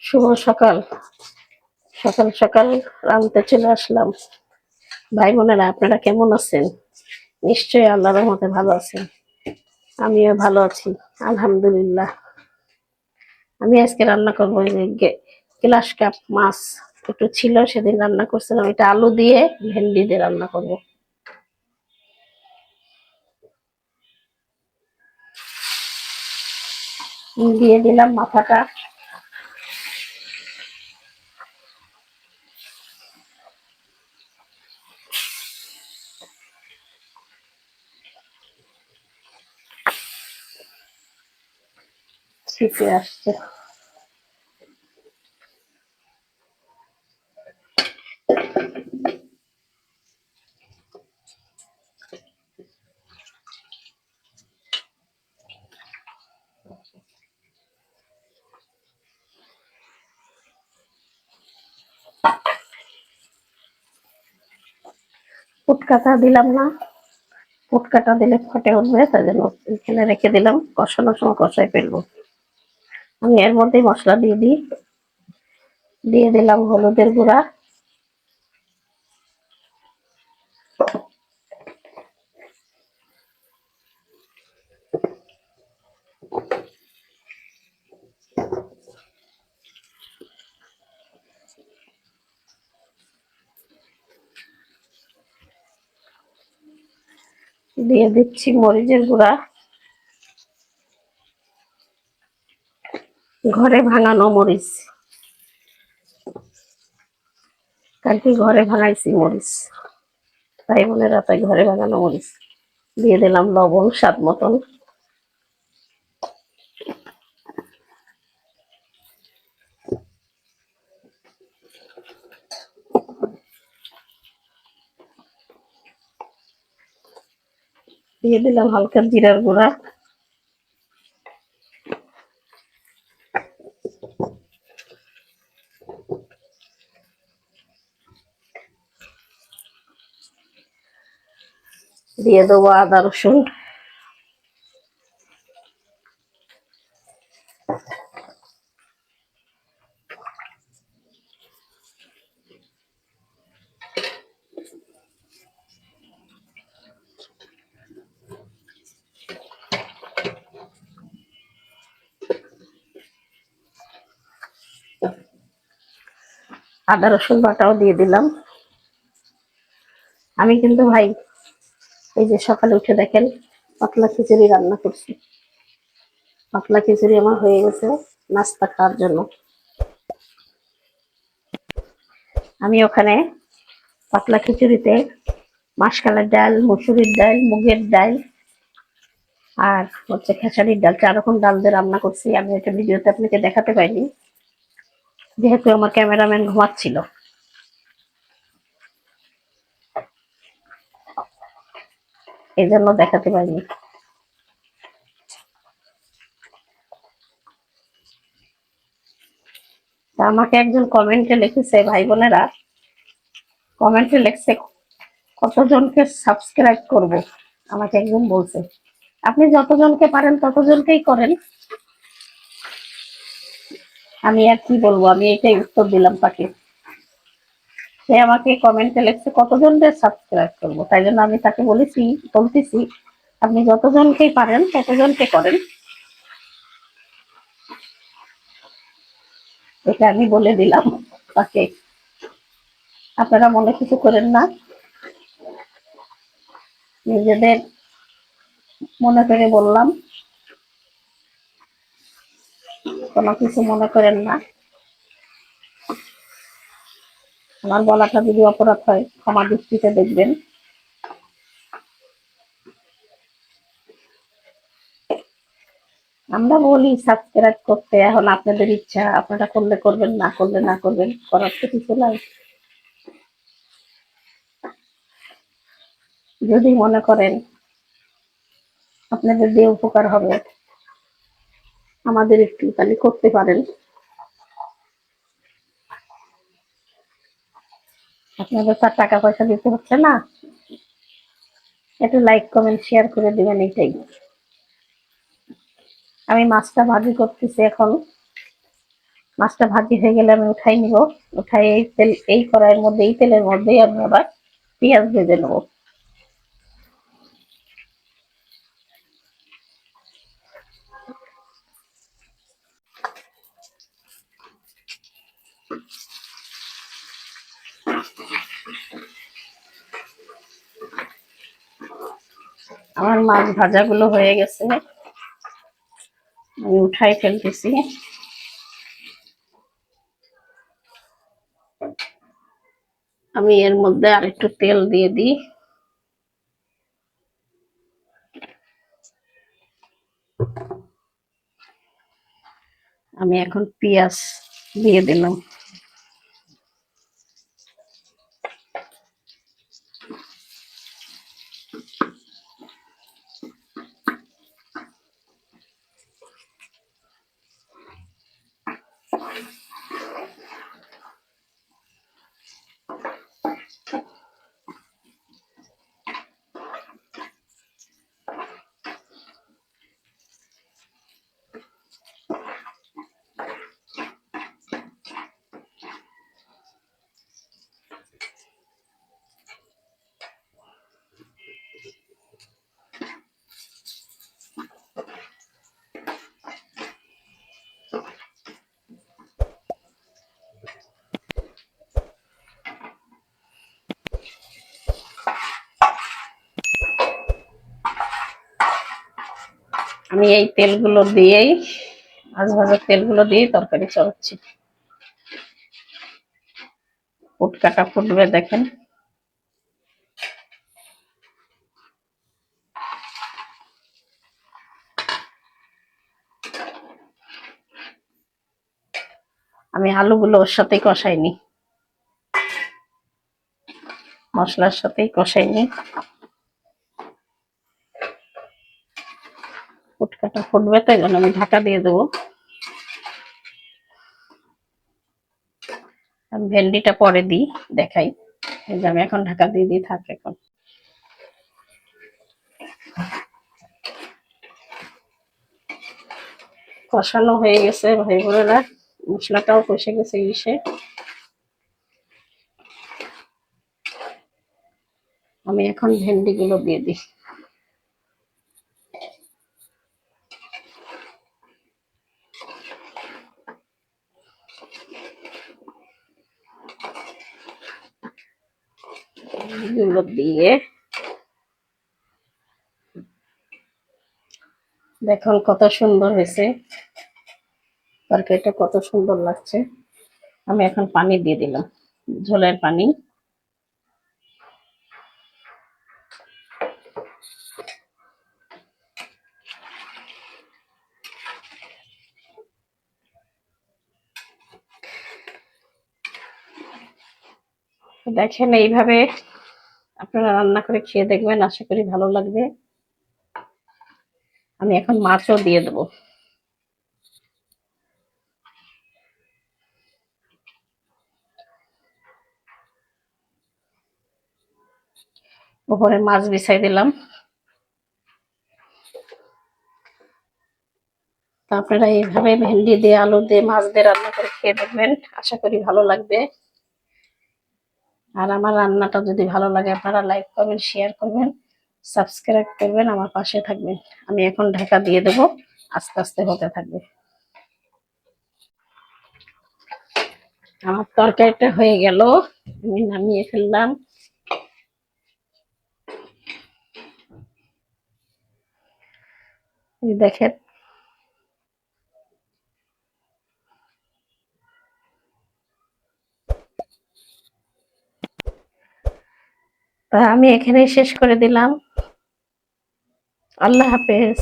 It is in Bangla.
শুভ সকাল। সকাল সকাল রাঁধতে চলে আসলাম। ভাই বোনেরা, আপনারা কেমন আছেন? নিশ্চয়ই আল্লাহর রহমতে ভালো আছেন। আমিও ভালো আছি, আলহামদুলিল্লাহ। আমি আজকে রান্না করবো গ্লাস কাপ মাছ একটু ছিল, সেদিন রান্না করছিলাম। এটা আলু দিয়ে ভেন্ডি দিয়ে রান্না করব। দিয়ে দিলাম মাথাটা। ছিপে আসছে। পুটকাটা দিলাম না, পুটকাটা দিলে ফটে উঠবে, তাই জন্য এখানে রেখে দিলাম। কষানোর সময় কষাই ফেলবো। আমি এর মধ্যেই মশলা দিয়ে দিই। দিয়ে দিলাম হলুদের গুঁড়া, দিয়ে দিচ্ছি মরিচের গুঁড়া, ঘরে ভাঙানো মরিচ, কালকে ঘরে ভাঙাইছি মরিচ। তাই বোনেরা, তাই ঘরে ভাঙানো মরিচ। দিয়ে দিলাম লবণ স্বাদ মতন। দিয়ে দিলাম হালকা জিরার গুঁড়া। দিয়ে দেবো আদা রসুন। আদা রসুন বাটাও দিয়ে দিলাম। আমি কিন্তু ভাই, এই যে সকালে উঠে দেখেন পাতলা খিচুড়ি রান্না করছি। পাতলা খিচুড়ি আমার হয়ে গেছে নাস্তা খাওয়ার জন্য। আমি ওখানে পাতলা খিচুড়িতে মাসকালের ডাল, মসুরির ডাল, মুগের ডাল আর হচ্ছে খেসারির ডাল, 4 রকম ডাল দিয়ে রান্না করছি। আমি এটা ভিডিওতে আপনাকে দেখাতে পাইনি, যেহেতু আমার ক্যামেরাম্যান ঘুমাচ্ছিল, এই জন্য দেখাতে পারিনি। তা আমাকে একজন কমেন্টে লিখেছে, ভাই বোনেরা কমেন্টে লিখছে কতজনকে সাবস্ক্রাইব করব। আমাকে একজন বলছে, আপনি যতজনকে পারেন ততজনকেই করেন। আমি আর কি বলবো, আমি এটাই উত্তর দিলাম তাকে। সে আমাকে কমেন্টে লিখছে কতজনকে সাবস্ক্রাইব করব, তাই জন্য আমি তাকে বলতেছি আপনি যতজনকেই পারেন ততজনকে করেন। এটা আমি বলে দিলাম তাকে। আপনারা মনে কিছু করেন না, নিজেদের মনে করে বললাম, কোনো কিছু মনে করেন না। আমার বলাটা যদি অপরাধ হয় ক্ষমা দৃষ্টিতে দেখবেন। আমরা বলি সাবস্ক্রাইব করতে, এখন আপনাদের ইচ্ছা, আপনারা করলে করবেন, না করলে না করবেন, করার তো কিছু নাই। যদি মনে করেন আপনাদের দিয়ে উপকার হবে, আমাদের একটু তাহলে করতে পারেন। আপনাদের তার টাকা পয়সা দিতে হচ্ছে না, একটু লাইক কমেন্ট শেয়ার করে দিবেন, এইটাই। আমি মাছটা ভাজি করতেছি এখন। মাছটা ভাজি হয়ে গেলে আমি উঠাই নিব। উঠাই এই তেল, এই কড়াইয়ের মধ্যে, এই তেলের মধ্যেই আমি আবার পেঁয়াজ ভেজে নেব। আমার মাছ ভাজাগুলো হয়ে গেছে, আমি উঠাই ফেলতেছি। আমি এর মধ্যে আরেকটু তেল দিয়ে দিই। আমি এখন পেঁয়াজ দিয়ে দিলাম। আমি এই তেলগুলো দিয়েই, মাছ ভাজার তেলগুলো দিয়েই তরকারি চড়াচ্ছি। ফুটকাটা ফুটবে দেখেন। আমি আলুগুলো ওর সাথেই কষাইনি, মশলার সাথেই কষাইনি। ফুটকাটা ফুটবে, তাই জন্য আমি ঢাকা দিয়ে দেবো। আমি ভেন্ডিটা পরে দিই, দেখাই। এই যে আমি এখন ঢাকা দিয়ে দিই, থাক এখন। কষানো হয়ে গেছে ভাই বোনেরা, মশলাটাও কষে গেছে ইসে। আমি এখন ভেন্ডিগুলো দিয়ে দিই। এগুলো দিয়ে দেখুন কত সুন্দর হয়েছে, তরকারিটা কত সুন্দর লাগছে। আমি এখন পানি দিয়ে দিলাম, ঝোলের পানি। দেখেন এইভাবে আপনারা রান্না করে খেয়ে দেখবেন, আশা করি ভালো লাগবে। আমি এখন মাছও দিয়ে দেবো। উপরে মাছ বিছাই দিলাম। তো আপনারা এইভাবে ভেন্ডি দিয়ে, আলু দিয়ে, মাছ দিয়ে রান্না করে খেয়ে দেখবেন, আশা করি ভালো লাগবে। আর আমার রান্নাটা যদি ভালো লাগে আপনারা লাইক করবেন, শেয়ার করবেন, সাবস্ক্রাইব করবেন, আমার পাশে থাকবেন। আমি এখন ঢাকা দিয়ে দেবো, আস্তে আস্তে হতে থাকবে। আমার তরকারিটা হয়ে গেল, আমি নামিয়ে ফেললাম। দেখেন, তা আমি এখানেই শেষ করে দিলাম। আল্লাহ হাফেজ।